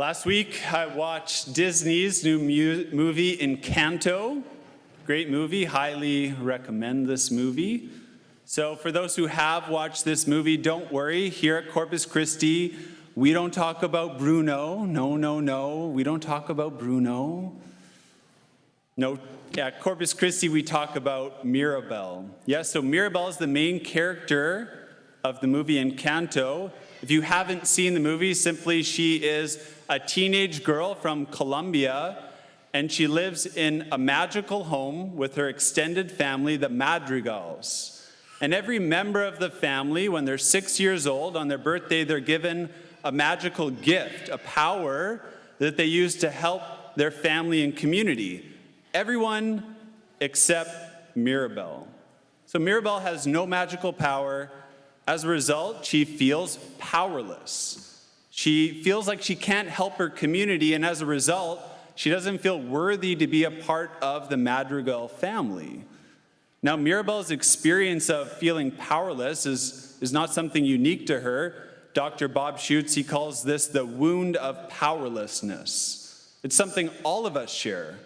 Last week, I watched Disney's new movie, Encanto. Great movie, highly recommend this movie. So for those who have watched this movie, don't worry. Here at Corpus Christi, we don't talk about Bruno. No, we don't talk about Bruno. No, at Corpus Christi, we talk about Mirabelle. Yes, so Mirabelle is the main character of the movie Encanto. If you haven't seen the movie, simply she is a teenage girl from Colombia, and she lives in a magical home with her extended family, the Madrigals. And every member of the family, when they're 6 years old, on their birthday, they're given a magical gift, a power that they use to help their family and community. Everyone except Mirabelle. So Mirabelle has no magical power. As a result, she feels powerless. She feels like she can't help her community, and as a result, she doesn't feel worthy to be a part of the Madrigal family. Now, Mirabelle's experience of feeling powerless is not something unique to her. Dr. Bob Schutz, he calls this the wound of powerlessness. It's something all of us share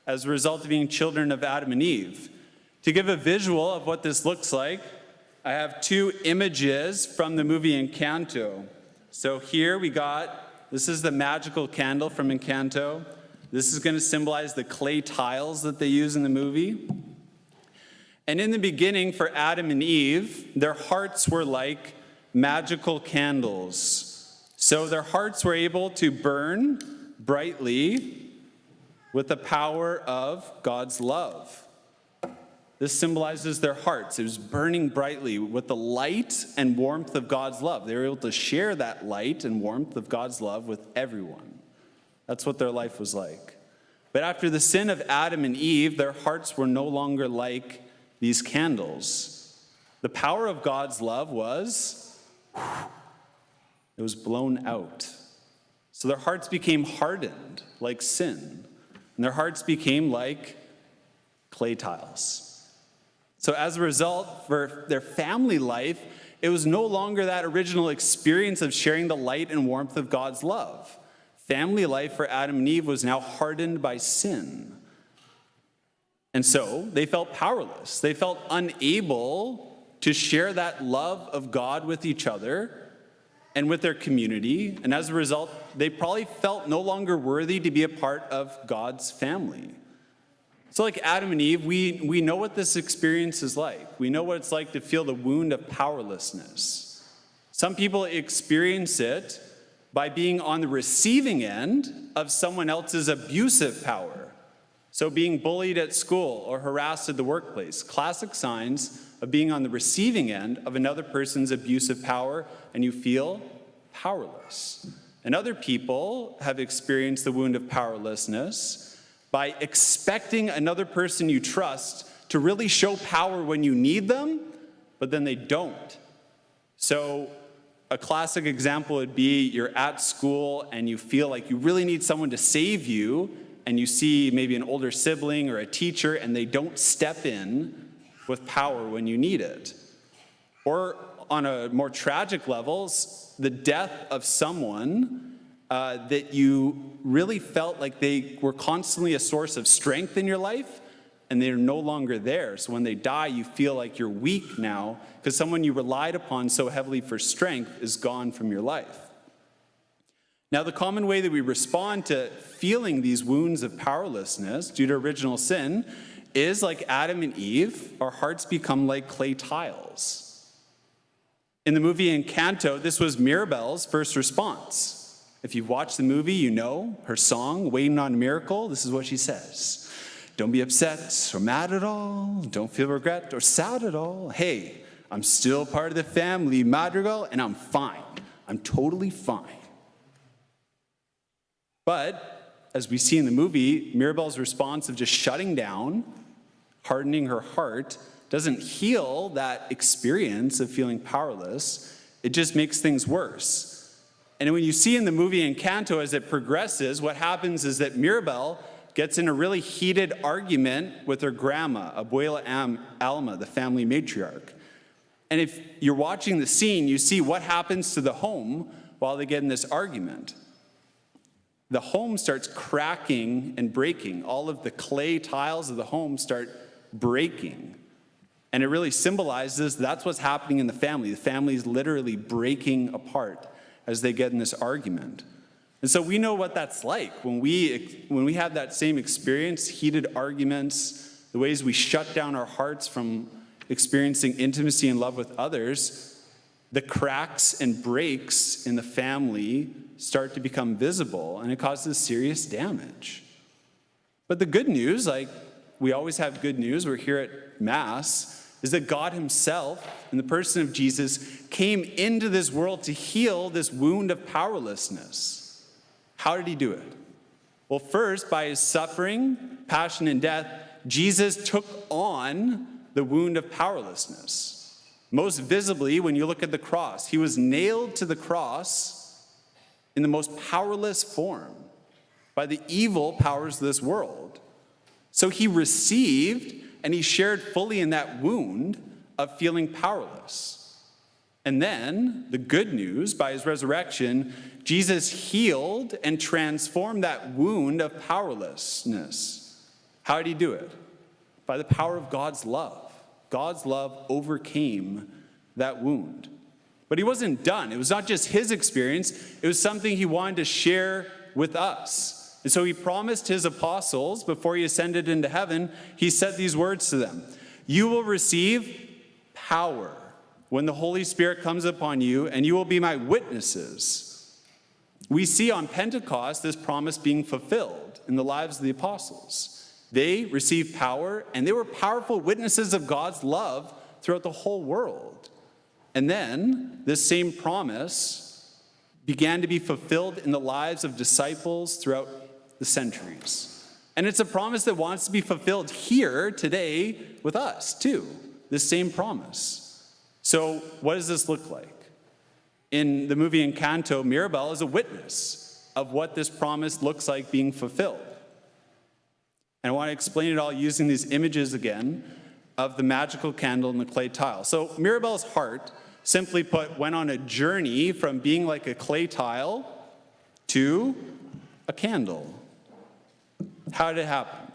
as a result of being children of Adam and Eve. To give a visual of what this looks like, I have two images from the movie Encanto. So here this is the magical candle from Encanto. This is going to symbolize the clay tiles that they use in the movie. And in the beginning, for Adam and Eve, their hearts were like magical candles. So their hearts were able to burn brightly with the power of God's love. This symbolizes their hearts. It was burning brightly with the light and warmth of God's love. They were able to share that light and warmth of God's love with everyone. That's what their life was like. But after the sin of Adam and Eve, their hearts were no longer like these candles. The power of God's love was blown out. So their hearts became hardened like sin, and their hearts became like clay tiles. So as a result, for their family life, it was no longer that original experience of sharing the light and warmth of God's love. Family life for Adam and Eve was now hardened by sin. And so they felt powerless. They felt unable to share that love of God with each other and with their community. And as a result, they probably felt no longer worthy to be a part of God's family. So like Adam and Eve, we know what this experience is like. We know what it's like to feel the wound of powerlessness. Some people experience it by being on the receiving end of someone else's abusive power. So being bullied at school or harassed at the workplace, classic signs of being on the receiving end of another person's abusive power, and you feel powerless. And other people have experienced the wound of powerlessness by expecting another person you trust to really show power when you need them, but then they don't. So a classic example would be you're at school and you feel like you really need someone to save you, and you see maybe an older sibling or a teacher and they don't step in with power when you need it. Or on a more tragic level, the death of someone that you really felt like they were constantly a source of strength in your life, and they're no longer there. So when they die, you feel like you're weak now because someone you relied upon so heavily for strength is gone from your life. Now, the common way that we respond to feeling these wounds of powerlessness due to original sin is like Adam and Eve, our hearts become like clay tiles. In the movie Encanto, this was Mirabelle's first response. If you've watched the movie, you know her song, Waiting on a Miracle. This is what she says. Don't be upset or mad at all. Don't feel regret or sad at all. Hey, I'm still part of the family, Madrigal, and I'm fine. I'm totally fine. But as we see in the movie, Mirabelle's response of just shutting down, hardening her heart, doesn't heal that experience of feeling powerless. It just makes things worse. And when you see in the movie Encanto, as it progresses, what happens is that Mirabelle gets in a really heated argument with her grandma, Abuela Alma, the family matriarch. And if you're watching the scene, you see what happens to the home while they get in this argument. the home starts cracking and breaking. All of the clay tiles of the home start breaking. And it really symbolizes that's what's happening in the family. The family is literally breaking apart as they get in this argument. And so we know what that's like when we have that same experience, heated arguments, the ways we shut down our hearts from experiencing intimacy and love with others. The cracks and breaks in the family start to become visible, and it causes serious damage. But the good news, like we always have good news, we're here at Mass, is that God himself, in the person of Jesus, came into this world to heal this wound of powerlessness. How did he do it? Well, first, by his suffering, passion, and death, Jesus took on the wound of powerlessness. Most visibly, when you look at the cross, he was nailed to the cross in the most powerless form by the evil powers of this world. So he received and he shared fully in that wound of feeling powerless. And then, the good news, by his resurrection, Jesus healed and transformed that wound of powerlessness. How did he do it? By the power of God's love. God's love overcame that wound. But he wasn't done. It was not just his experience. It was something he wanted to share with us. And so he promised his apostles, before he ascended into heaven, he said these words to them: "You will receive power when the Holy Spirit comes upon you, and you will be my witnesses." We see on Pentecost this promise being fulfilled in the lives of the apostles. They received power, and they were powerful witnesses of God's love throughout the whole world. And then this same promise began to be fulfilled in the lives of disciples throughout the centuries. And it's a promise that wants to be fulfilled here today with us too, this same promise. So what does this look like? In the movie Encanto, Mirabelle is a witness of what this promise looks like being fulfilled. And I want to explain it all using these images again of the magical candle and the clay tile. So Mirabelle's heart, simply put, went on a journey from being like a clay tile to a candle. How did it happen?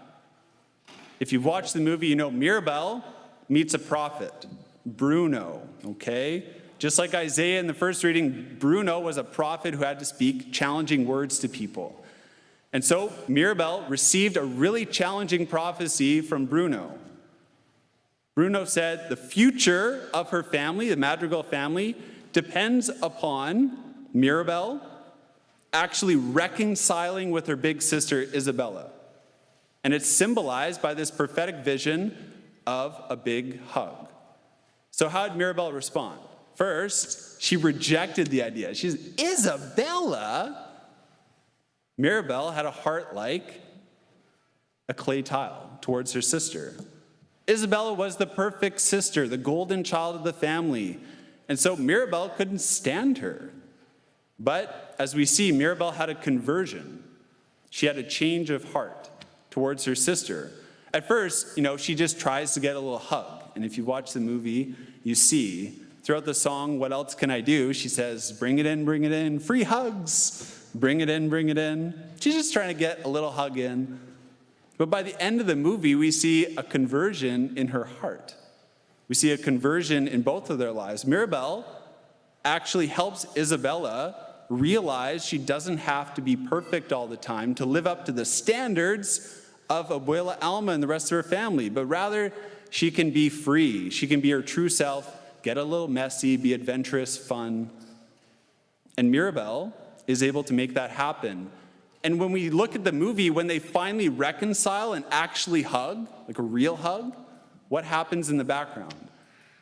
If you've watched the movie, you know Mirabelle meets a prophet, Bruno, okay? Just like Isaiah in the first reading, Bruno was a prophet who had to speak challenging words to people. And so Mirabelle received a really challenging prophecy from Bruno. Bruno said the future of her family, the Madrigal family, depends upon Mirabelle actually reconciling with her big sister Isabella. And it's symbolized by this prophetic vision of a big hug. So how did Mirabelle respond? First, she rejected the idea. She's, Isabella? Mirabelle had a heart like a clay tile towards her sister. Isabella was the perfect sister, the golden child of the family. And so Mirabelle couldn't stand her. But as we see, Mirabelle had a conversion. She had a change of heart towards her sister. At first, she just tries to get a little hug. And if you watch the movie, you see throughout the song, "What Else Can I Do?" she says, bring it in, free hugs. Bring it in. She's just trying to get a little hug in. But by the end of the movie, we see a conversion in her heart. We see a conversion in both of their lives. Mirabelle actually helps Isabella realize she doesn't have to be perfect all the time to live up to the standards of Abuela Alma and the rest of her family, but rather she can be free. She can be her true self, get a little messy, be adventurous, fun. And Mirabelle is able to make that happen. And when we look at the movie, when they finally reconcile and actually hug, like a real hug, what happens in the background?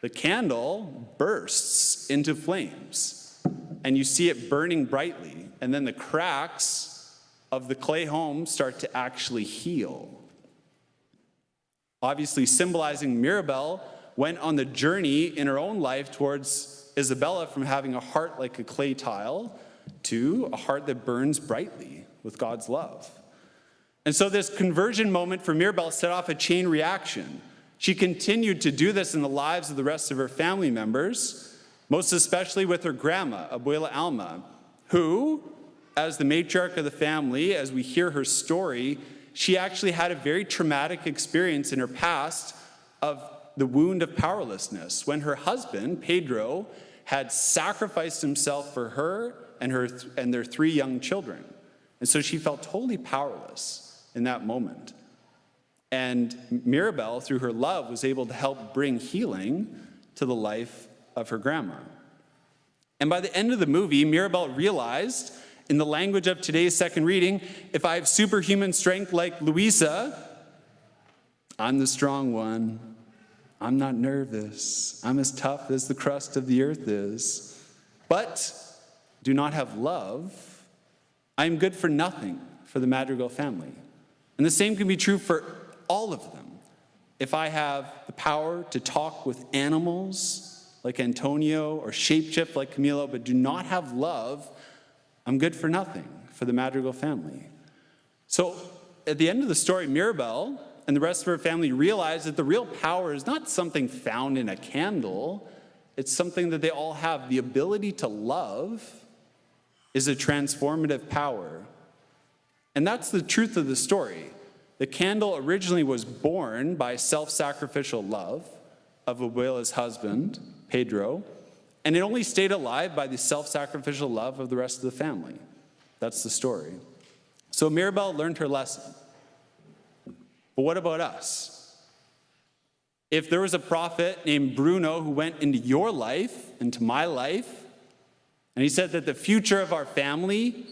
The candle bursts into flames, and you see it burning brightly, and then the cracks of the clay home start to actually heal. Obviously symbolizing Mirabelle went on the journey in her own life towards Isabella, from having a heart like a clay tile to a heart that burns brightly with God's love. And so this conversion moment for Mirabelle set off a chain reaction. She continued to do this in the lives of the rest of her family members, most especially with her grandma, Abuela Alma, who, as the matriarch of the family, as we hear her story, she actually had a very traumatic experience in her past of the wound of powerlessness when her husband, Pedro, had sacrificed himself for her and their 3 young children. And so she felt totally powerless in that moment. And Mirabelle, through her love, was able to help bring healing to the life of her grandma. And by the end of the movie, Mirabelle realized, in the language of today's second reading, if I have superhuman strength like Louisa, I'm the strong one. I'm not nervous. I'm as tough as the crust of the earth is. But do not have love, I am good for nothing for the Madrigal family. And the same can be true for all of them. If I have the power to talk with animals like Antonio or shapeshift like Camilo, but do not have love, I'm good for nothing for the Madrigal family. So at the end of the story, Mirabelle and the rest of her family realize that the real power is not something found in a candle. It's something that they all have. The ability to love is a transformative power. And that's the truth of the story. The candle originally was born by self-sacrificial love of Abuela's husband, Pedro, and it only stayed alive by the self-sacrificial love of the rest of the family. That's the story. So Mirabelle learned her lesson. But what about us? If there was a prophet named Bruno who went into your life, into my life, and he said that the future of our family,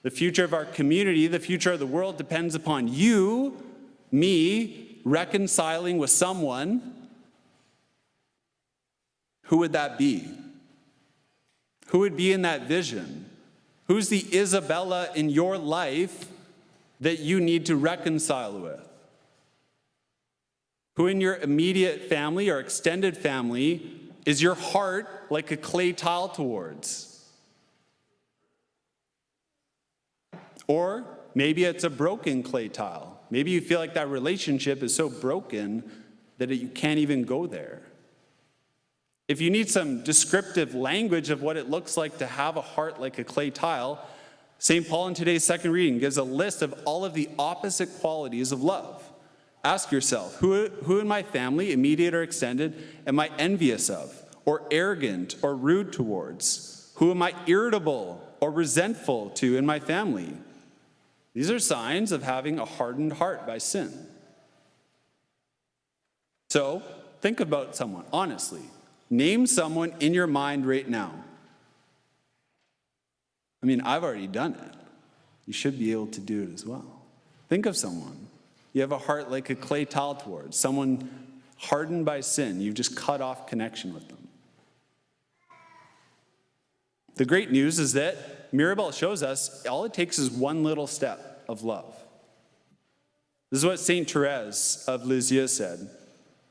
the future of our community, the future of the world depends upon you, me, reconciling with someone, who would that be? Who would be in that vision? Who's the Isabella in your life that you need to reconcile with? Who in your immediate family or extended family is your heart like a clay tile towards? Or maybe it's a broken clay tile. Maybe you feel like that relationship is so broken that you can't even go there. If you need some descriptive language of what it looks like to have a heart like a clay tile, St. Paul in today's second reading gives a list of all of the opposite qualities of love. Ask yourself, who in my family, immediate or extended, am I envious of, or arrogant, or rude towards? Who am I irritable or resentful to in my family? These are signs of having a hardened heart by sin. So, think about someone, honestly. Name someone in your mind right now. I mean, I've already done it. You should be able to do it as well. Think of someone. You have a heart like a clay tile towards, someone hardened by sin. You've just cut off connection with them. The great news is that Mirabelle shows us all it takes is one little step of love. This is what St. Therese of Lisieux said.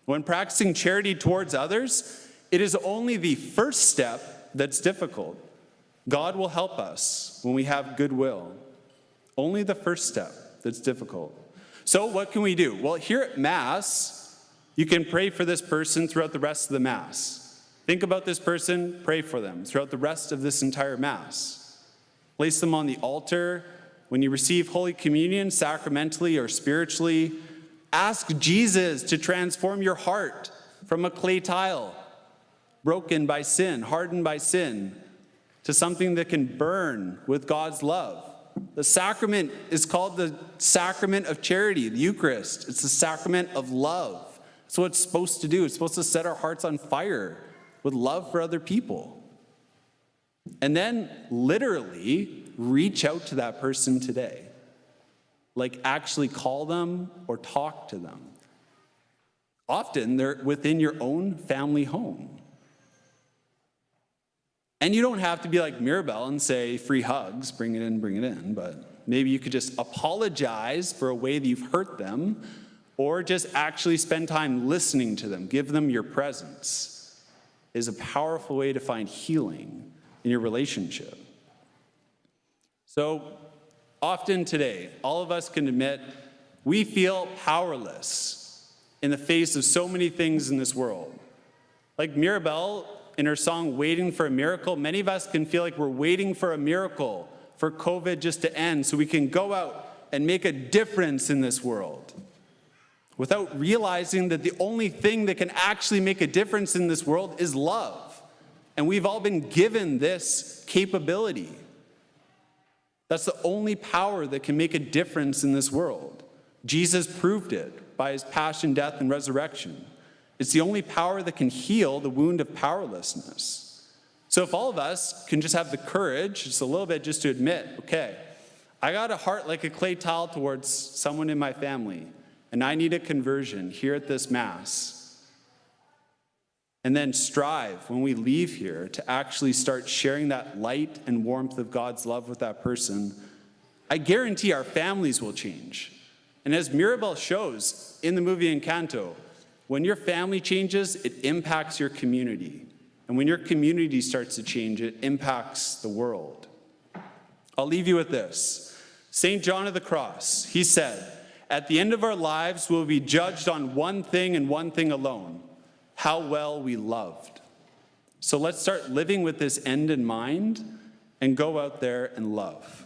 When practicing charity towards others, it is only the first step that's difficult. God will help us when we have goodwill. Only the first step that's difficult. So what can we do? Well, here at Mass, you can pray for this person throughout the rest of the Mass. Think about this person, pray for them throughout the rest of this entire Mass. Place them on the altar. When you receive Holy Communion, sacramentally or spiritually, ask Jesus to transform your heart from a clay tile, broken by sin, hardened by sin, to something that can burn with God's love. The sacrament is called the sacrament of charity, the Eucharist. It's the sacrament of love. That's what it's supposed to do. It's supposed to set our hearts on fire with love for other people. And then literally reach out to that person today. Like actually call them or talk to them. Often they're within your own family home. And you don't have to be like Mirabelle and say free hugs, bring it in, but maybe you could just apologize for a way that you've hurt them, or just actually spend time listening to them, give them your presence, is a powerful way to find healing in your relationship. So often today, all of us can admit we feel powerless in the face of so many things in this world. Like Mirabelle, in her song, Waiting for a Miracle, many of us can feel like we're waiting for a miracle for COVID just to end so we can go out and make a difference in this world, without realizing that the only thing that can actually make a difference in this world is love. And we've all been given this capability. That's the only power that can make a difference in this world. Jesus proved it by his passion, death, and resurrection. It's the only power that can heal the wound of powerlessness. So if all of us can just have the courage, just a little bit, just to admit, okay, I got a heart like a clay tile towards someone in my family, and I need a conversion here at this Mass. And then strive when we leave here to actually start sharing that light and warmth of God's love with that person. I guarantee our families will change. And as Mirabelle shows in the movie Encanto, when your family changes, it impacts your community. And when your community starts to change, it impacts the world. I'll leave you with this. St. John of the Cross, he said, at the end of our lives, we'll be judged on one thing and one thing alone: how well we loved. So let's start living with this end in mind and go out there and love.